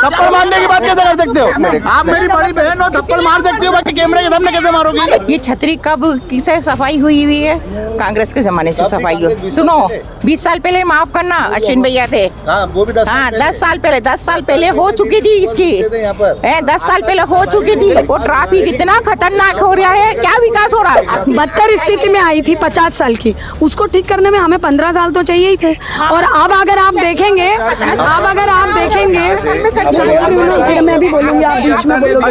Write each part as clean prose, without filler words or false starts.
थप्पड़ मारने की बात कैसे कर सकते हो? आप मेरी बड़ी बहन हो, थप्पड़ मार सकते हो, बाकी कैमरे के सामने कैसे मारोगी? ये छतरी कब किसे सफाई हुई है? कांग्रेस के जमाने से सफाई हो। सुनो, 20 साल पहले माफ करना, अश्विन भैया थे। वो भी 10 साल पहले हो चुकी थी इसकी। 10 साल पहले हो चुकी थी। वो ट्रैफिक इतना खतरनाक हो रहा है, क्या विकास हो रहा है? बदतर स्थिति में आई थी 50 साल की, उसको ठीक करने में हमें 15 साल तो चाहिए ही थे। और अब अगर आप देखेंगे मैं भी बोलूंगी, आप बीच में बोलोगे।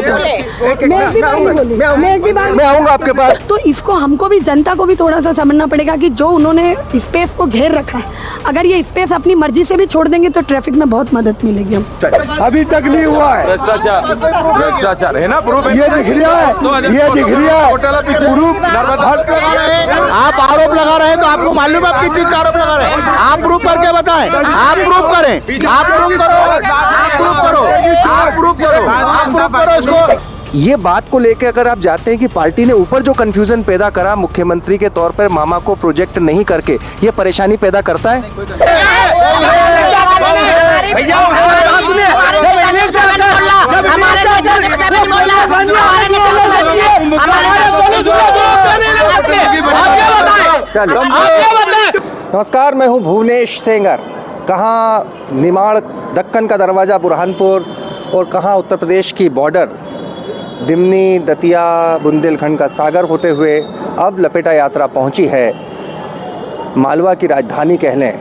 मैं आऊंगा आपके पास। तो इसको हमको भी, जनता को भी थोड़ा सा समझना पड़ेगा कि जो उन्होंने स्पेस को घेर रखा है, अगर ये स्पेस अपनी मर्जी से भी छोड़ देंगे तो ट्रैफिक में बहुत मदद मिलेगी। हम अभी तक नहीं हुआ है भ्रष्टाचार है ना, प्रूफ ये दिख रहा है, ये दिख रहा है प्रूफ। आप आरोप लगा रहे हैं तो आपको मालूम है आप किस चीज का आरोप लगा रहे हैं? आप प्रूफ करके बताएं, आप प्रूफ करें, आप प्रूफ करो इसको। ये बात को लेकर अगर आप जाते हैं कि पार्टी ने ऊपर जो कंफ्यूजन पैदा करा, मुख्यमंत्री के तौर पर मामा को प्रोजेक्ट नहीं करके ये परेशानी पैदा करता है। नमस्कार, मैं हूं भुवनेश सेंगर। कहाँ निमाड़ दक्कन का दरवाज़ा बुरहानपुर और कहाँ उत्तर प्रदेश की बॉर्डर दिमनी, दतिया, बुंदेलखंड का सागर होते हुए अब लपेटा यात्रा पहुंची है मालवा की राजधानी कह लें,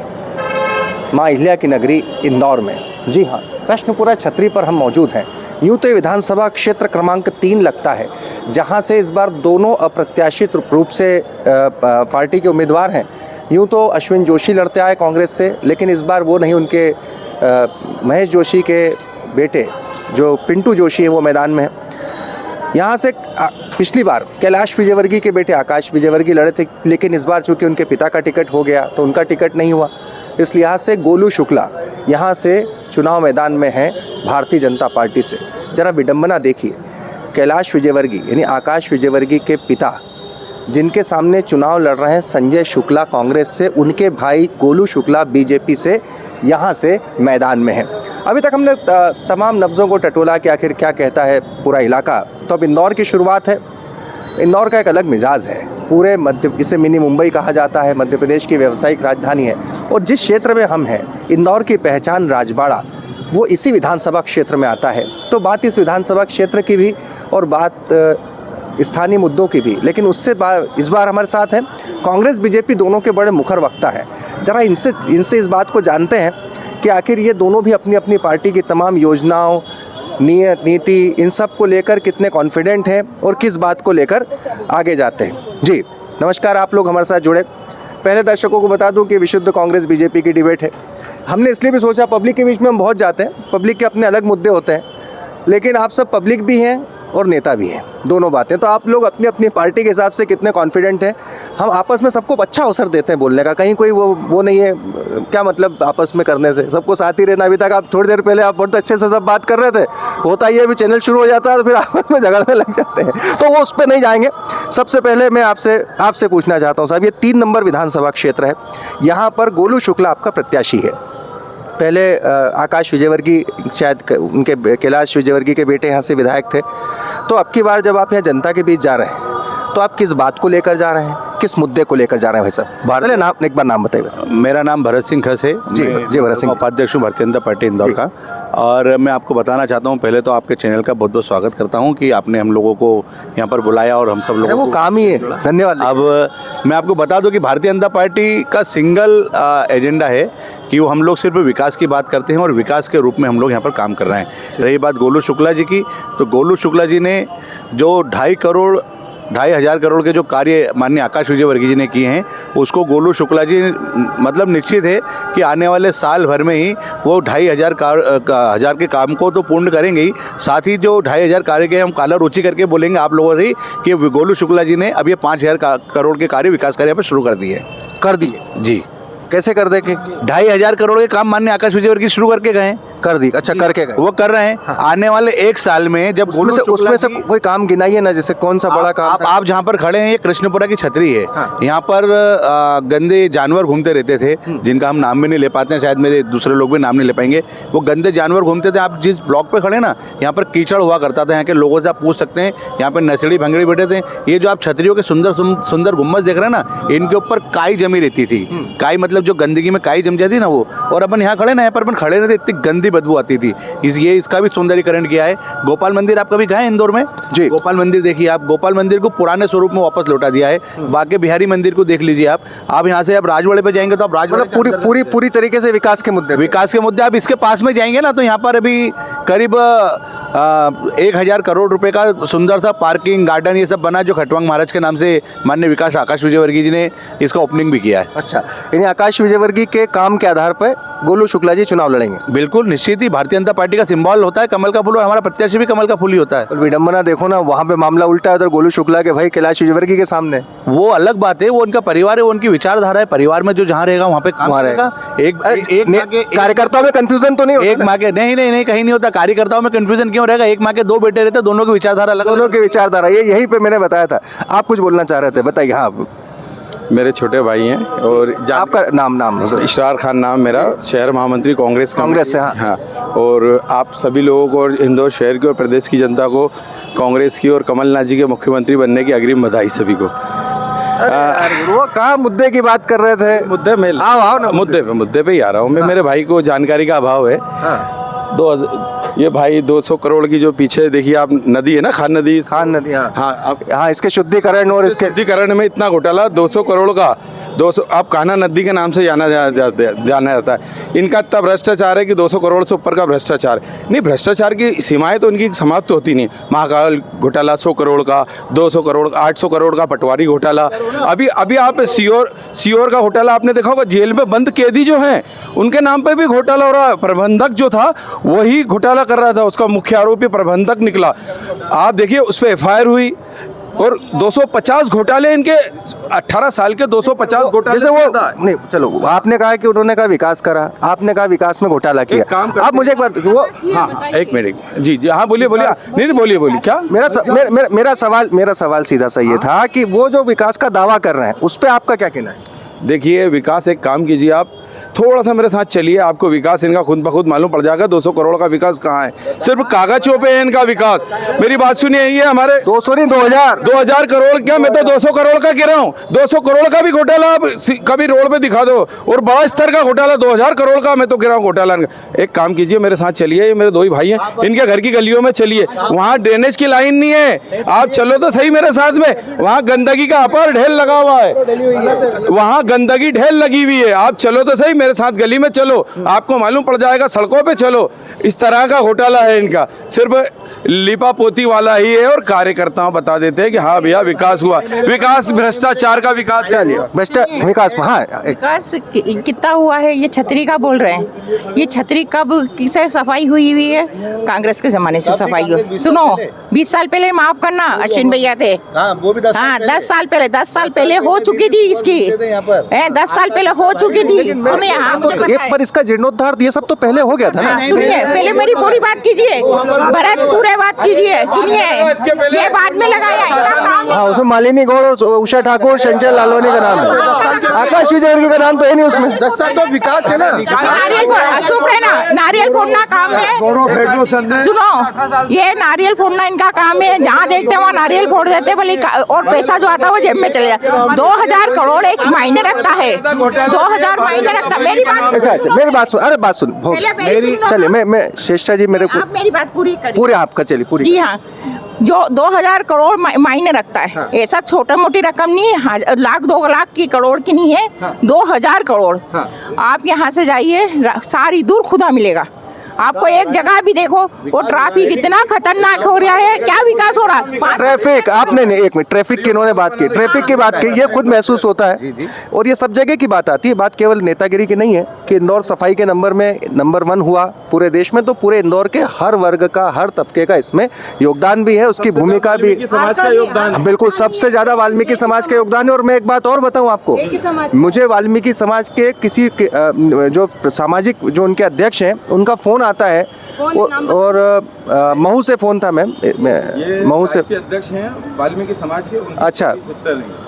माँ अहिल्या की नगरी इंदौर में। जी हाँ, कृष्णपुरा छतरी पर हम मौजूद हैं। यूँ तो ये विधानसभा क्षेत्र क्रमांक 3 लगता है, जहाँ से इस बार दोनों अप्रत्याशित रूप से पार्टी के उम्मीदवार हैं। यूँ तो अश्विन जोशी लड़ते आए कांग्रेस से, लेकिन इस बार वो नहीं, उनके महेश जोशी के बेटे जो पिंटू जोशी है वो मैदान में है। यहाँ से पिछली बार कैलाश विजयवर्गीय के बेटे आकाश विजयवर्गीय लड़े थे, लेकिन इस बार चूँकि उनके पिता का टिकट हो गया तो उनका टिकट नहीं हुआ। इस लिहाज से गोलू शुक्ला यहाँ से चुनाव मैदान में हैं भारतीय जनता पार्टी से। ज़रा विडंबना देखिए, कैलाश विजयवर्गीय यानी आकाश विजयवर्गीय के पिता जिनके सामने चुनाव लड़ रहे हैं संजय शुक्ला कांग्रेस से, उनके भाई गोलू शुक्ला बीजेपी से यहाँ से मैदान में हैं। अभी तक हमने तमाम नब्ज़ों को टटोला कि आखिर क्या कहता है पूरा इलाका। तो अब इंदौर की शुरुआत है। इंदौर का एक अलग मिजाज है, पूरे इसे मिनी मुंबई कहा जाता है, मध्य प्रदेश की व्यावसायिक राजधानी है। और जिस क्षेत्र में हम हैं, इंदौर की पहचान राजबाड़ा, वो इसी विधानसभा क्षेत्र में आता है। तो बात इस विधानसभा क्षेत्र की भी और बात स्थानीय मुद्दों की भी, लेकिन उससे इस बार हमारे साथ हैं कांग्रेस बीजेपी दोनों के बड़े मुखर वक्ता हैं। ज़रा इनसे इस बात को जानते हैं कि आखिर ये दोनों भी अपनी अपनी पार्टी की तमाम योजनाओं, नियत नीति, इन सब को लेकर कितने कॉन्फिडेंट हैं और किस बात को लेकर आगे जाते हैं। जी नमस्कार, आप लोग हमारे साथ जुड़े। पहले दर्शकों को बता दूं कि विशुद्ध कांग्रेस बीजेपी की डिबेट है। हमने इसलिए भी सोचा, पब्लिक के बीच में हम बहुत जाते हैं, पब्लिक के अपने अलग मुद्दे होते हैं, लेकिन आप सब पब्लिक भी हैं और नेता भी हैं, दोनों बातें। तो आप लोग अपनी अपनी पार्टी के हिसाब से कितने कॉन्फिडेंट हैं। हम आपस में सबको अच्छा अवसर देते हैं बोलने का, कहीं कोई वो नहीं है, क्या मतलब आपस में करने से, सबको साथ ही रहना। अभी तक आप थोड़ी देर पहले आप बहुत अच्छे से सब बात कर रहे थे, होता ही है अभी चैनल शुरू हो जाता है तो फिर आपस में झगड़ने लग जाते हैं, तो वो उस पर नहीं जाएंगे। सबसे पहले मैं आपसे पूछना चाहता हूँ साहब, ये 3 नंबर विधानसभा क्षेत्र है, यहाँ पर गोलू शुक्ला आपका प्रत्याशी है। पहले आकाश विजयवर्गीय, शायद उनके कैलाश विजयवर्गीय के बेटे यहाँ से विधायक थे। तो अब की बार जब आप यहाँ जनता के बीच जा रहे हैं तो आप किस बात को लेकर जा रहे हैं, किस मुद्दे को लेकर जा रहे हैं भाई साहब? पहले नाम, एक बार नाम बताइए। मेरा नाम भरत सिंह खस है। जी भरत सिंह, उपाध्यक्ष हूँ भारतीय जनता पार्टी इंदौर का। और मैं आपको बताना चाहता हूँ, पहले तो आपके चैनल का बहुत बहुत स्वागत करता हूँ कि आपने हम लोगों को यहाँ पर बुलाया और हम सब लोगों को काम ही है, धन्यवाद। अब मैं आपको बता दूं कि भारतीय जनता पार्टी का सिंगल एजेंडा है कि वो हम लोग सिर्फ विकास की बात करते हैं और विकास के रूप में हम लोग यहाँ पर काम कर रहे हैं। रही बात गोलू शुक्ला जी की, तो गोलू शुक्ला जी ने जो 2,500 करोड़ के जो कार्य माननीय आकाश विजयवर्गीय जी ने किए हैं, उसको गोलू शुक्ला जी मतलब निश्चित है कि आने वाले साल भर में ही वो 2,500 के काम को तो पूर्ण करेंगे ही, साथ ही जो 2,500 कार्य के हम काला रुचि करके बोलेंगे आप लोगों से कि गोलू शुक्ला जी ने अब ये 5,000 करोड़ के कार्य विकास कार्य पर शुरू कर दिए जी। जी, कैसे कर दे कि 2,500 करोड़ के काम माननीय आकाश विजयवर्गीय शुरू करके गए हैं। कर दी, अच्छा करके गए। वो कर रहे हैं। आने वाले 1 साल में जब गोलू शुक्ला उसमें से जी- कोई काम गिनाइए ना, जैसे कौन सा बड़ा काम था? आप जहाँ पर खड़े हैं ये कृष्णपुरा की छतरी है। हाँ। यहाँ पर गंदे जानवर घूमते रहते थे, जिनका हम नाम भी नहीं ले पाते हैं, शायद मेरे दूसरे लोग भी नाम नहीं ले पाएंगे। वो गंदे जानवर घूमते थे। आप जिस ब्लॉक पे खड़े ना, यहाँ पर कीचड़ हुआ करता था। यहाँ के लोगों से आप पूछ सकते हैं, यहाँ पर नसड़ी भंगड़ी बैठे थे। ये जो आप छतरियों के सुंदर सुंदर गुम्बद देख रहे हैं ना, इनके ऊपर काई जमी रहती थी। काई मतलब जो गंदगी में काई जम जाती ना वो। और अपन यहाँ खड़े ना, यहाँ पर अपन खड़े रहते, इतनी गंदी बदबू आती थी। इसका भी सुंदरीकरण किया है। गोपाल मंदिर आप कभी गए इंदौर में? जी। गोपाल मंदिर देखिए आप, गोपाल मंदिर को पुराने स्वरूप में वापस लौटा दिया है। बाकी बिहारी मंदिर को देख लीजिए आप यहाँ से अब राजवाड़े पे जाएंगे तो आप राजवाड़े मतलब पूरी तरीके से विकास के मुद्दे आप इसके पास में जाएंगे ना, तो यहाँ पर अभी करीब 1000 करोड़ रुपए का सुंदर सा पार्किंग गार्डन ये सब बना, जो खटवांग महाराज के नाम से माननीय विकास आकाश विजयवर्गीय जी ने इसका ओपनिंग भी किया है। अच्छा, यानी आकाश विजयवर्गीय के काम के आधार पर गोलू शुक्ला जी चुनाव लड़ेंगे? बिल्कुल निश्चित ही। भारतीय जनता पार्टी का सिंबल होता है कमल का फूल, और हमारा प्रत्याशी भी कमल का फूल ही होता है। और विडंबना देखो ना, वहाँ पे मामला उल्टा है, उधर गोलू शुक्ला के भाई कैलाश विजयवर्गीय के सामने। वो अलग बात है, वो उनका परिवार है, वो उनकी विचारधारा है। परिवार में जो जहाँ रहेगा वहाँ पे काम करेगा। कार्यकर्ताओं में कंफ्यूजन तो नहीं? एक माँ के नहीं कहीं नहीं होता। कार्यकर्ताओं में कंफ्यूजन क्यों रहेगा? एक माँ के 2 बेटे रहते, दोनों की विचारधारा अलग। दोनों की विचारधारा, ये यहीं पे मैंने बताया था। आप कुछ बोलना चाह रहे थे, बताइए। हाँ, मेरे छोटे भाई हैं। और आपका नाम इशरार खान नाम मेरा, शहर महामंत्री कांग्रेस से। हाँ। और आप सभी लोगों को, और इंदौर शहर की और प्रदेश की जनता को कांग्रेस की और कमलनाथ जी के मुख्यमंत्री बनने की अग्रिम बधाई सभी को। वो कहाँ मुद्दे की बात कर रहे थे? मुद्दे में आओ ना, मुद्दे पे ही आ रहा हूँ मैं। मेरे भाई को जानकारी का अभाव है। ये भाई 200 करोड़ की जो पीछे देखिए आप नदी है ना, खान नदी। हाँ, इसके शुद्धिकरण और इसके शुद्धिकरण में इतना घोटाला 200 करोड़ का। 200 आप कान्हा नदी के नाम से जाना जाता है। इनका इतना भ्रष्टाचार है कि 200 करोड़ से ऊपर का भ्रष्टाचार। नहीं, भ्रष्टाचार की सीमाएं तो उनकी समाप्त होती नहीं। महाकाल घोटाला 100 करोड़ का, 200 करोड़ का, 800 करोड़ का पटवारी घोटाला। अभी आप सीओर का घोटाला आपने देखा होगा। जेल में बंद कैदी जो हैं उनके नाम पे भी घोटाला हो रहा है। प्रबंधक जो था वही घोटाला कर रहा था, उसका मुख्य आरोपी प्रबंधक निकला। आप देखिए उस पर FIR हुई। और 250 घोटाले इनके 18 साल के 250 घोटाले। जैसे वो नहीं, चलो आपने कहा कि उन्होंने कहा विकास करा, आपने कहा विकास में घोटाला किया। आप मुझे एक बात वो, हाँ एक मिनट जी हाँ बोलिए नहीं बोलिए क्या। मेरा सवाल सीधा सा ये था कि वो जो विकास का दावा कर रहे हैं उस पर आपका क्या कहना है? देखिए विकास, एक काम कीजिए आप, थोड़ा सा मेरे साथ चलिए, आपको विकास इनका खुद ब खुद मालूम पड़ जाएगा। 200 करोड़ का विकास कहाँ है? सिर्फ कागजों पे है इनका विकास। मेरी बात सुनिए, ये हमारे 200 नहीं 2000 करोड़ क्या, मैं तो 200 करोड़ का कह रहा हूँ। 200 करोड़ का भी घोटाला आप कभी रोड पे दिखा दो, और बड़ा स्तर का घोटाला 2000 करोड़ का मैं तो कह रहा हूँ घोटाला। एक काम कीजिए, मेरे साथ चलिए, ये मेरे 2 ही भाई हैं, इनके घर की गलियों में चलिए, वहाँ ड्रेनेज की लाइन नहीं है। आप चलो तो सही मेरे साथ में, वहाँ गंदगी का अपार ढेर लगा हुआ है, वहाँ गंदगी ढेर लगी हुई है। आप चलो तो सही मेरे साथ गली में, चलो आपको मालूम पड़ जाएगा। सड़कों पे चलो, इस तरह का घोटाला है इनका। सिर्फ लिपा पोती वाला ही है, और कार्यकर्ताओं बता देते हैं कि हाँ भैया विकास हुआ। विकास भ्रष्टाचार का विकास। विकास कितना हुआ है ये छतरी का बोल रहे हैं। ये छतरी कब किसे सफाई हुई है? कांग्रेस के जमाने से सफाई हुई। सुनो, 20 साल पहले माफ करना, अश्विन भैया थे। हाँ 10 साल पहले हो चुकी थी इसकी। 10 साल पहले हो चुकी थी। सुनिए, हाँ पर इसका जीर्णोद्धार ये सब तो पहले हो गया था ना। सुनिए, पहले मेरी पूरी बात कीजिए, पूरे बात कीजिए, सुनिए। ये बाद में लगाया। हाँ, उसमें मालिनी गौड़ और उषा ठाकुर, संजय लालवानी का नाम है। आकाश विजयवर्गीय का नाम तो है नहीं उसमें। 10 साल तो विकास है ना। नारियल फोड़ना काम है। सुनो, ये नारियल फोड़ना इनका काम है। जहाँ देखते हैं वहाँ नारियल फोड़ देते हैं, भले और पैसा जो आता है वो जेब में चले जाता है। 2000 करोड़ एक मायने रखता है। 2000 मायने रखता है। मेरी बात, अच्छा मेरी बात सुन। अरे बात सुन, चलिए मैं श्रेष्ठा जी, मेरे को मेरी बात पूरी करिए। पूरे आपका चलिए पूरी। जी हाँ, जो 2000 करोड़ मायने रखता है। हाँ। ऐसा छोटा मोटी रकम नहीं है, लाख 2 लाख की करोड़ की नहीं है। हाँ। 2000 करोड़। हाँ। आप यहाँ से जाइए, सारी दूर खुदा मिलेगा आपको। एक जगह भी देखो, वो ट्रैफिक इतना खतरनाक हो रहा है, क्या विकास हो रहा है? ट्रैफिक आपने नहीं, एक मिनट, ट्रैफिक की इन्होंने बात की, ट्रैफिक की बात की, ये खुद महसूस होता है। और ये सब जगह की बात आती है। बात केवल नेतागिरी की नहीं है कि इंदौर सफाई के नंबर में नंबर 1 हुआ पूरे देश में, तो पूरे इंदौर के हर वर्ग का, हर तबके का इसमें योगदान भी है, उसकी भूमिका भी, समाज का योगदान बिल्कुल सबसे ज्यादा वाल्मीकि समाज का योगदान है। और मैं एक बात और बताऊं आपको, मुझे वाल्मीकि समाज के किसी जो सामाजिक जो उनके अध्यक्ष हैं उनका फोन आता है और महू से फ़ोन था मैम, महू से अध्यक्ष हैं वाल्मीकि समाज के। अच्छा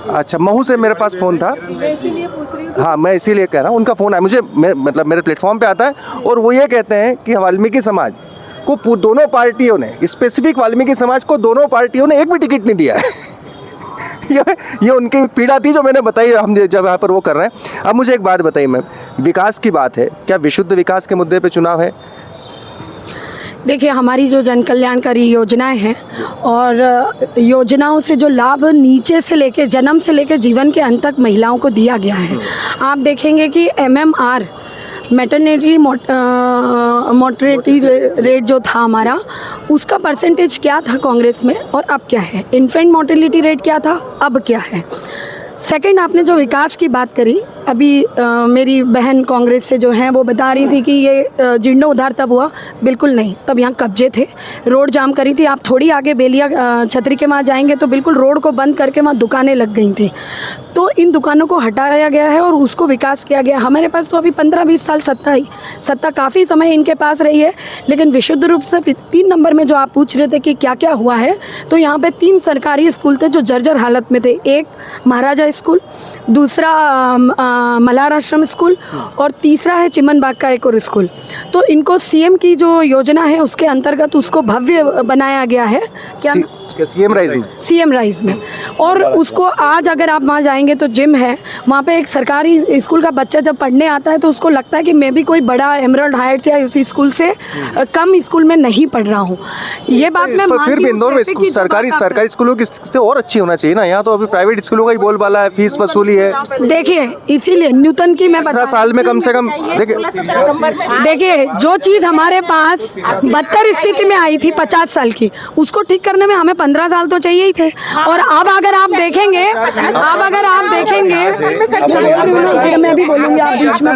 अच्छा, महू से मेरे पास फ़ोन था, इसीलिए पूछ रही हूँ। हाँ मैं इसीलिए कह रहा हूँ, उनका फ़ोन है मुझे, मतलब मेरे प्लेटफॉर्म पे आता है और वो ये कहते हैं कि वाल्मीकि समाज को दोनों पार्टियों ने, स्पेसिफिक वाल्मीकि समाज को दोनों पार्टियों ने एक भी टिकट नहीं दिया है। ये उनकी पीड़ा थी जो मैंने बताई, हम जब यहाँ पर वो कर रहे हैं। अब मुझे एक बात बताइए मैम, विकास की बात है, क्या विशुद्ध विकास के मुद्दे पे चुनाव है? देखिए, हमारी जो जन कल्याणकारी योजनाएं हैं और योजनाओं से जो लाभ नीचे से लेके, जन्म से लेके जीवन के अंत तक महिलाओं को दिया गया है। आप देखेंगे कि MMR मैटरनिटी मोर्टेलिटी रेट जो था हमारा, उसका परसेंटेज क्या था कांग्रेस में और अब क्या है। इन्फेंट मोर्टेलिटी रेट क्या था, अब क्या है। सेकंड, आपने जो विकास की बात करी, अभी मेरी बहन कांग्रेस से जो हैं वो बता रही थी कि ये जीर्णोद्धार तब हुआ। बिल्कुल नहीं, तब यहाँ कब्जे थे, रोड जाम करी थी। आप थोड़ी आगे बेलिया छतरी के वहाँ जाएंगे तो बिल्कुल रोड को बंद करके वहाँ दुकानें लग गई थी। तो इन दुकानों को हटाया गया है और उसको विकास किया गया। हमारे पास तो अभी 15-20 साल सत्ता काफ़ी समय इनके पास रही है, लेकिन विशुद्ध रूप से 3 नंबर में जो आप पूछ रहे थे कि क्या क्या हुआ है, तो यहाँ पे 3 सरकारी स्कूल थे जो जर्जर हालत में थे। एक महाराजा स्कूल, दूसरा मल्हार आश्रम स्कूल और तीसरा है चिमन बाग का एक और स्कूल। तो इनको CM की जो योजना है उसके अंतर्गत उसको भव्य बनाया गया है। क्या CM राइज में। और उसको आज अगर आप वहाँ जाएंगे तो जिम है वहाँ पे। एक सरकारी स्कूल का बच्चा जब पढ़ने आता है तो उसको लगता है कि मैं भी कोई बड़ा एमरल्ड हाइट्स या उसी स्कूल से कम स्कूल में नहीं पढ़ रहा हूँ। ये बात मैं फिर भी इंदौर में सरकारी स्कूलों की स्थिति और अच्छी होना चाहिए ना। यहाँ तो अभी प्राइवेट स्कूलों का ही बोलबाला है, फीस वसूली है। देखिए, इसीलिए न्यूटन की मैं 15 साल में कम से कम देखिए जो चीज़ हमारे पास बदतर स्थिति में आई थी 50 साल की, उसको ठीक करने में हमें 15 साल तो चाहिए ही थे। और अब अगर आप देखेंगे मैं भी बोलूँगी, आप बीच में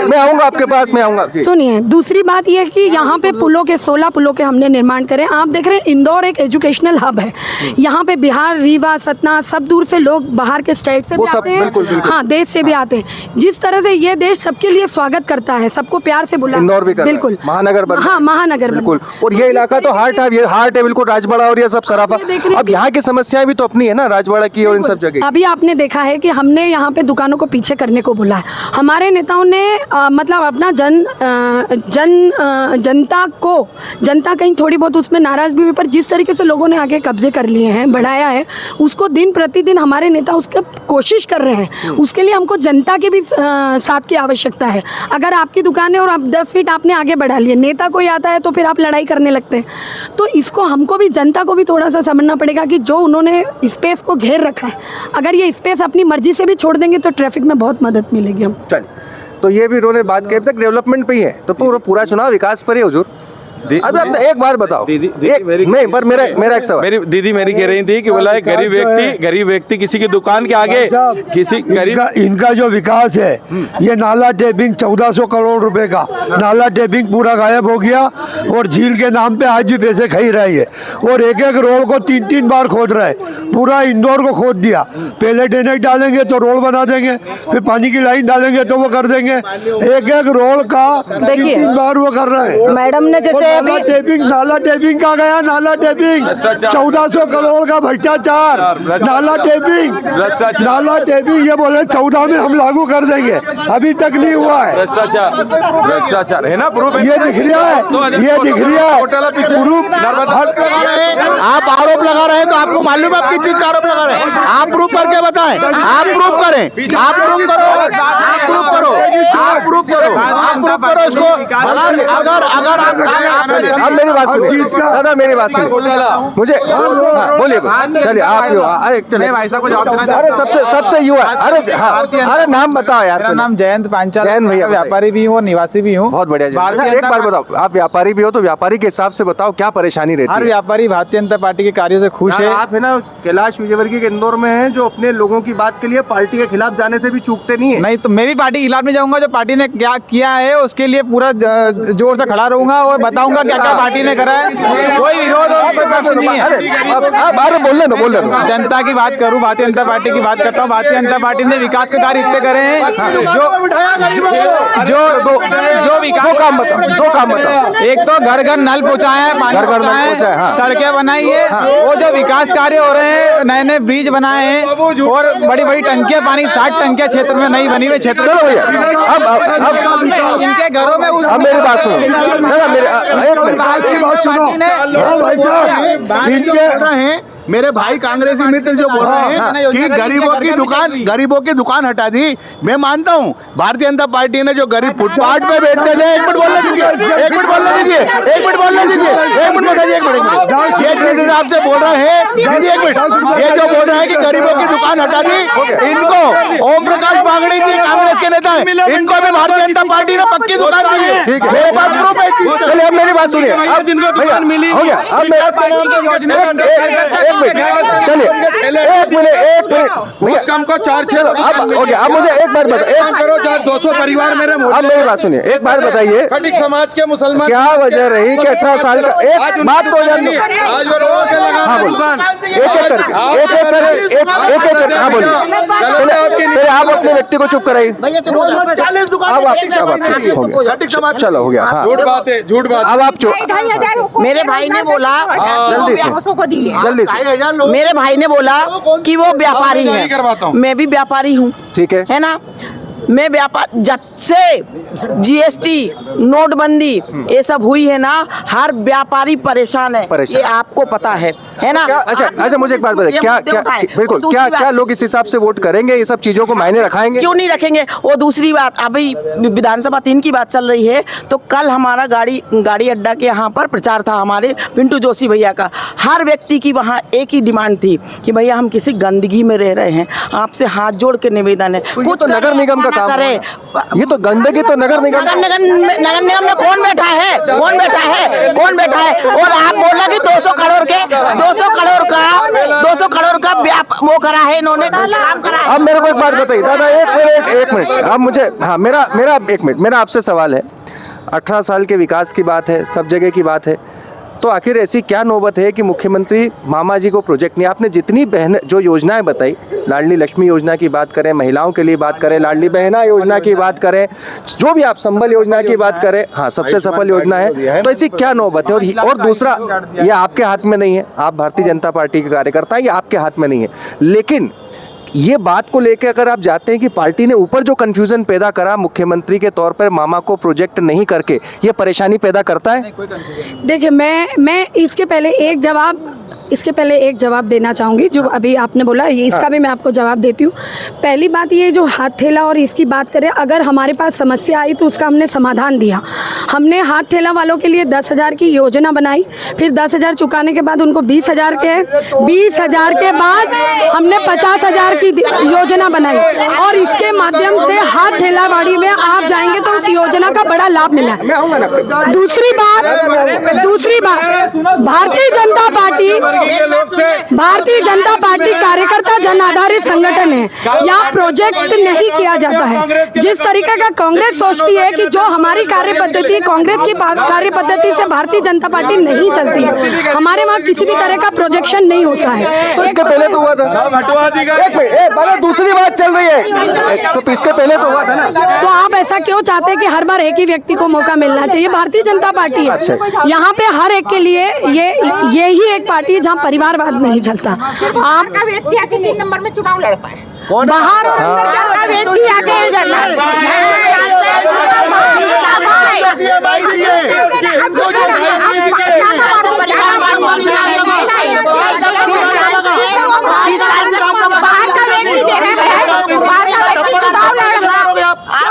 मैं आऊँगा आपके पास, मैं आऊँगा। सुनिए, दूसरी बात यह है कि यहाँ पे 16 पुलों के हमने निर्माण करे। आप देख रहे हैं इंदौर एक एजुकेशनल हब है। यहाँ पे बिहार, रीवा, सतना, सब दूर से लोग बाहर के स्टेट से भी आते हैं। बिल्कुल। हाँ, देश से भी आते हैं। जिस तरह से ये देश सबके लिए स्वागत करता है, सबको प्यार से बुलाता है। इंदौर भी करता है। बिल्कुल महानगर बन, हाँ महानगर बिल्कुल। और ये इलाका तो हार्ट है बिल्कुल, राजवाड़ा और ये सब सराफा। अब यहाँ की समस्याएं भी तो अपनी है ना, राजवाड़ा की और इन सब जगह। अभी आपने देखा है कि हमने यहाँ पे दुकानों को पीछे करने को बोला है। हमारे नेताओं ने मतलब अपना जनता कहीं थोड़ी बहुत उसमें नाराज भी हुई, पर जिस तरीके से लोगों ने आगे कब्जे कर लिए हैं, बढ़ाया है, उसको दिन प्रतिदिन हमारे नेता उसके कोशिश कर रहे हैं। उसके लिए हमको जनता के भी साथ की आवश्यकता है। अगर आपकी दुकान है और आप 10 फीट आपने आगे बढ़ा लिए, नेता कोई आता है तो फिर आप लड़ाई करने लगते हैं। तो इसको हमको भी, जनता को भी थोड़ा सा समझना पड़ेगा कि जो उन्होंने स्पेस को घेर रखा है, अगर ये स्पेस अपनी मर्जी से भी छोड़ देंगे तो ट्रैफिक में बहुत मदद मिलेगी। हम तो ये भी उन्होंने बात की, अब तक डेवलपमेंट पे ही है, तो पूरा चुनाव विकास पर ही हुजूर। अभी आप एक बार बताओ, नहीं पर मेरा एक सवाल, मेरी दीदी मेरी कह रही थी कि बोला है गरीब व्यक्ति किसी की दुकान के आगे किसी गरीब इनका जो विकास है, ये नाला टेपिंग 1400 करोड़ रुपए का नाला टेपिंग पूरा गायब हो गया और झील के नाम पे आज भी पैसे खाई रही है और एक रोड को 3 बार खोद रहे हैं। पूरा इंदौर को खोद दिया। पहले ड्रेनेज डालेंगे तो रोड बना देंगे, फिर पानी की लाइन डालेंगे तो वो कर देंगे। एक रोड का 3 बार वो कर रहे हैं। मैडम ने जैसे नाला टेपिंग का गया, नाला टेपिंग 1400 करोड़ का भ्रष्टाचार, नाला टेपिंग ये बोले 14 में हम लागू कर देंगे, अभी तक नहीं हुआ है। भ्रष्टाचार है ना, ये दिख रहा है, ये दिख रहा है। आप आरोप लगा रहे हैं तो आपको मालूम है आप किस चीज का आरोप लगा रहे हैं? आप प्रूफ करके बताएं, आप प्रूफ करें, आप प्रूफ करो, आप प्रूफ करो, आप प्रूफ करो, आप प्रूफ करो इसको। अगर अब मेरी बात सुनिए दादा, मेरी बात सुनिए, मुझे बोलिए, चलिए आप सबसे युवा, अरे नाम बताओ यार। मेरा नाम जयंत पांचाल, जयंत भैया, व्यापारी भी हूँ और निवासी भी हूँ। बहुत बढ़िया। एक बार बताओ, आप व्यापारी भी हो तो व्यापारी के हिसाब से बताओ क्या परेशानी रहती है? हर व्यापारी भारतीय जनता पार्टी के कार्यों से खुश है। आप है ना कैलाश विजयवर्गीय के इंदौर में हैं, जो अपने लोगों की बात के लिए पार्टी के खिलाफ जाने से भी चूकते नहीं है। नहीं तो मैं भी पार्टी के खिलाफ नहीं जाऊंगा। जो पार्टी ने क्या किया है उसके लिए पूरा जोर से खड़ा रहूंगा और बताऊंगा उनका क्या क्या पार्टी ने करा है, कोई विरोध और कोई पक्ष नहीं है। बोलने दो जनता की बात करूं, भारतीय जनता पार्टी की बात करता हूं। भारतीय जनता पार्टी ने विकास के कार्य इतने करे हैं जो विकास दो काम बताओ। एक तो घर घर नल पहुंचाया है, पानी पहुंचाया है, सड़कें बनाई है, वो जो विकास कार्य हो रहे हैं, नए नए ब्रिज बनाए हैं और बड़ी बड़ी टंकियां, पानी 60 टंकियां क्षेत्र में नई बनी हुई क्षेत्र में। अब इनके घरों में अब मेरी बात सुनो, एक मिनट, मेरे भाई कांग्रेसी मित्र जो बोल रहे हैं कि गरीबों की दुकान हटा दी, मैं मानता हूं भारतीय जनता पार्टी ने जो गरीब फुटपाथ पे बैठते थे, एक मिनट बोलने दीजिए, ये किस हिसाब से बोल रहे हैं, एक मिनट, ये जो बोल रहे हैं कि गरीबों की दुकान हटा दी, इनको ओम प्रकाश बागड़ी जी कांग्रेस के नेता है, इनको भी भारतीय जनता पार्टी ने पक्की दुकान दी है, मेरे पास प्रूफ है। चलिए अब मेरी बात सुनिए, हो गया, अब चलिए एक मिनट भैया को 4-6 अब हो गया। अब मुझे एक बार बताइए, 200 परिवार मेरे अब मेरी बात सुनिए, एक बार बताइए खटिक समाज के मुसलमान क्या वजह रही कि 18 साल का एक बात तो आज वो रोड से लगा हाँ दुकान एक करके हाँ बोलिए, पहले आप अपने व्यक्ति को चुप कराइए। अब चलो हो गया, हाँ झूठ बात है, झूठ बात। अब आप चुप। मेरे भाई ने बोला जल्दी से जल्दी से मेरे भाई ने बोला कि वो व्यापारी नहीं करवाता है, हूं। मैं भी व्यापारी हूँ, ठीक है ना। मैं व्यापार जब से GST नोटबंदी ये सब हुई है ना, हर व्यापारी परेशान है, ये आपको पता है ना। अच्छा मुझे एक बात बताइए, क्या बिल्कुल क्या लोग इस हिसाब से वोट करेंगे, ये सब चीजों को मायने रखाएंगे? क्यों नहीं रखेंगे। वो दूसरी बात, अभी विधानसभा 3 की बात चल रही है, तो कल हमारा गाड़ी अड्डा के यहाँ पर प्रचार था हमारे पिंटू जोशी भैया का। हर व्यक्ति की वहाँ एक ही डिमांड थी कि भैया हम किसी गंदगी में रह रहे हैं, आपसे हाथ जोड़ के निवेदन है कुछ तो नगर निगम का काम करे। ये तो गंदगी तो नगर निगम में कौन बैठा है और आप बोला कि 200 करोड़ का वो करा है इन्होंने, काम करा है। अब मेरे को एक बात बताइए दादा, एक मिनट अब मुझे, हाँ मेरा एक मिनट, मेरा आपसे सवाल है, 18 साल के विकास की बात है, सब जगह की बात है, तो आखिर ऐसी क्या नौबत है कि मुख्यमंत्री मामा जी को प्रोजेक्ट नहीं? आपने जितनी बहन जो योजनाएं बताई, लाडली लक्ष्मी योजना की बात करें, महिलाओं के लिए बात करें, लाडली बहना योजना की बात करें, जो भी आप संबल योजना की बात करें, हाँ सबसे सफल योजना है, तो ऐसी क्या नौबत है? और दूसरा, ये आपके हाथ में नहीं है, आप भारतीय जनता पार्टी के कार्यकर्ता हैं, ये आपके हाथ में नहीं है, लेकिन ये बात को लेकर अगर आप जाते हैं कि पार्टी ने ऊपर जो कंफ्यूजन पैदा करा मुख्यमंत्री के तौर पर मामा को प्रोजेक्ट नहीं करके, ये परेशानी पैदा करता है? देखिए मैं इसके पहले एक जवाब देना चाहूँगी जो अभी आपने बोला, इसका भी मैं आपको जवाब देती हूँ। पहली बात ये जो हाथ थैला और इसकी बात करें, अगर हमारे पास समस्या आई तो उसका हमने समाधान दिया। हमने हाथ थैला वालों के लिए 10,000 की योजना बनाई, फिर 10,000 चुकाने के बाद उनको 20,000 के बाद हमने 50,000 की योजना बनाई, और इसके माध्यम से हाथ थैलावाड़ी में आप जाएंगे तो उस योजना का बड़ा लाभ मिला। दूसरी बात भारतीय जनता पार्टी कार्यकर्ता जन आधारित संगठन है, यहाँ प्रोजेक्ट नहीं किया जाता है। जिस तरीके का कांग्रेस सोचती है कि जो हमारी कार्य पद्धति, कांग्रेस की कार्य पद्धति से भारतीय जनता पार्टी नहीं चलती है, हमारे वहाँ किसी भी तरह का प्रोजेक्शन नहीं होता है। तो इसके पहले तो हुआ था, दूसरी बात चल रही है, तो इसके पहले तो हुआ था ना। तो आप ऐसा क्यों चाहते हैं कि हर बार एक ही व्यक्ति को मौका मिलना चाहिए? भारतीय जनता पार्टी है, यहाँ पे हर एक के लिए ये ही एक पार्टी है जहाँ परिवारवाद नहीं चलता। आपका व्यक्ति आके 3 नंबर में चुनाव लड़ता है, बाहर और अंदर का व्यक्ति आके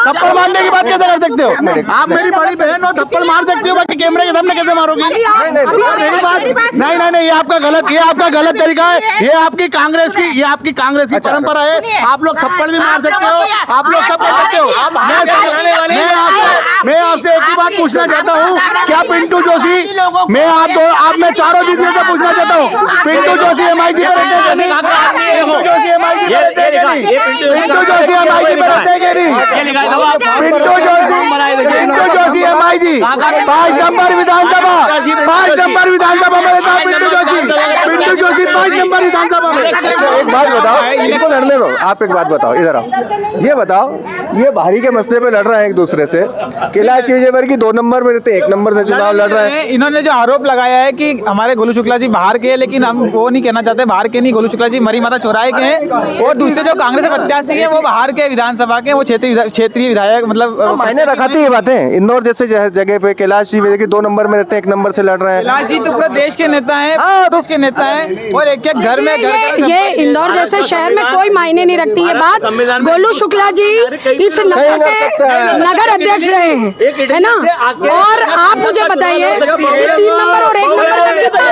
थप्पड़ मारने की बात कैसे कर सकते हो? आप मेरी बड़ी बहन हो, थप्पड़ मार सकते हो, बाकी कैमरे के सामने कैसे मारोगी? नहीं, ये आपका गलत तरीका है। ये आपकी कांग्रेस की परंपरा है। आप लोग थप्पड़ भी मार सकते हो, आप लोग सब कर सकते हो। मैं आपसे एक ही बात पूछना चाहता हूँ, क्या पिंटू जोशी, मैं चारों दीदियों से पूछना चाहता हूँ, पिंटू जोशी MIG पिंटू जोशी MIG पे रहते कि नहीं? पिंटू जोशी MIG 5 नंबर विधानसभा, 5 नंबर विधानसभा में रहता है पिंटू जोशी 5 नंबर विधानसभा में। एक बात बताओ, इनको लड़ने दो। आप एक बात बताओ, इधर आओ, ये बताओ, ये भारी के मसले पे लड़ रहे हैं एक दूसरे से। कैलाश विजयवर्गीय 2 नंबर में रहते, 1 नंबर से चुनाव लड़ रहे हैं। इन्होंने जो आरोप लगाया है कि हमारे गोलू शुक्ला जी बाहर के हैं, लेकिन हम वो नहीं कहना चाहते बाहर के नहीं, गोलू शुक्ला जी मरी माता चौराहे के हैं। और दूसरे जो कांग्रेस के प्रत्याशी हैं वो बाहर के विधानसभा के, वो क्षेत्रीय विधायक मतलब मायने रखाती है बातें। इंदौर जैसे जगह पे कैलाश जी विजयवर्गीय 2 नंबर में रहते हैं, 1 नंबर से लड़ रहे हैं। कैलाश जी तो पूरे देश के नेता हैं, देश के नेता हैं, और एक एक घर में ये इंदौर जैसे शहर में कोई मायने नहीं रखती ये बात। गोलू शुक्ला जी इस नगर के नगर अध्यक्ष रहे हैं, है ना। और आप मुझे बताइए ये 3 नंबर और 1 नंबर में कितना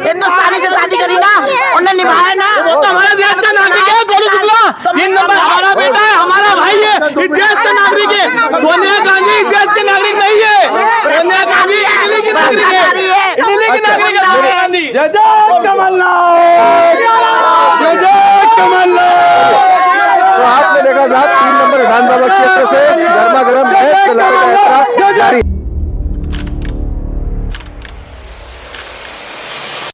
हिंदुस्तानी से शादी करी ना, उन्हें निभाया ना, तो हमारे देश का नागरिक है गोलू शुक्ला। 3 नंबर हमारा बेटा है, हमारा भाई है, इस देश का नागरिक है। सोनिया गांधी इस देश के नागरिक नहीं है, सोनिया गांधी दिल्ली की नागरिक है, दिल्ली की नागरिक है सोनिया गांधी। जय जय कमलनाथ, जय जय कमलनाथ। तो आपने देखा साहब 3 नंबर विधानसभा क्षेत्र से गर्मा